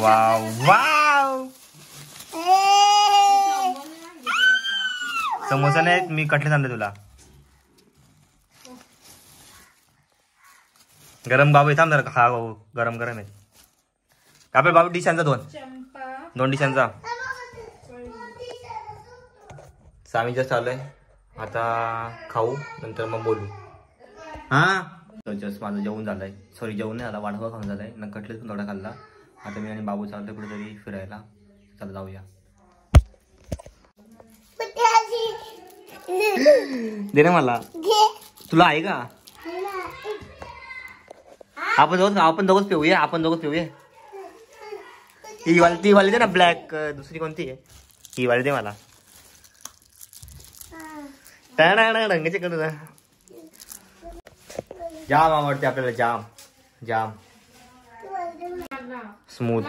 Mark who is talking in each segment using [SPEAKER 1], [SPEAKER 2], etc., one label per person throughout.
[SPEAKER 1] Wow wow samosa नाही मी cutlet आणले तुला. गरम बाबू थांब जरा खा बाबू गरम गरम आहे. कापे बाबू डिशांचा दोन डिशांचा. आम्ही जस्ट आलोय आता खाऊ नंतर मग बोलू. हा जस्ट माझं जेवण झालंय. सॉरी जेवण नाही झाला वाढवा खाऊन झालाय ना कटलेट पण थोडा खाल्ला. आता मी आणि बाबू चालतोय कुठेतरी फिरायला. चला जाऊया. दे ना मला तुला आहे का. आपण दोघच पिऊया आपण दोघच पिऊया. ती वाली दे ना ब्लॅक दुसरी कोणती आहे ही वाली दे मला. रंगाचे करू ना जाम आवडते आपल्याला जाम जाम स्मूथ.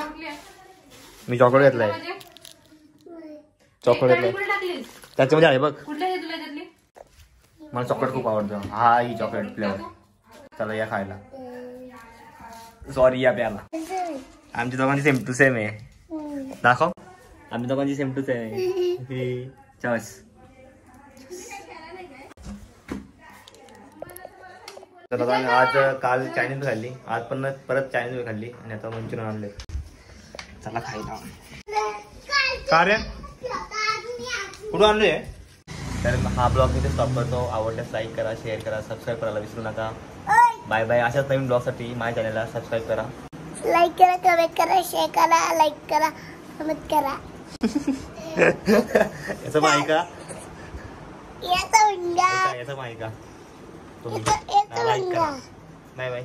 [SPEAKER 1] मी चॉकलेट घेतलाय त्याच्यामध्ये आहे बघ. मला चॉकलेट खूप आवडतं. हा ही चॉकलेट फ्लेवर. चला या खायला. सॉरी या प्याला. आमच्या दोघांची सेम टू सेम आहे. दाखव आमच्या दोघांची सेम टू सेम आहे. चस तर आज काल चायनीज खाल्ली आज पण परत चायनीज खाल्ली आणि आता मंचुरियन आणले. चला खायला. का रे कुठून आणले. तर हा ब्लॉग मी स्टॉप करतो. आवडल्यास लाईक करा शेअर करा सबस्क्राईब करायला विसरू नका. Bye bye. अशाच नवीन ब्लॉगसाठी माझ्या चॅनलला सबस्क्राईब करा.
[SPEAKER 2] लाईक करा कमेंट करा शेअर करा लाईक करा कमेंट करा.
[SPEAKER 1] याचं माहिती का
[SPEAKER 2] याचा
[SPEAKER 1] याचं माहिती का तुम्ही.
[SPEAKER 2] याचा
[SPEAKER 1] लाईक करा. Bye bye.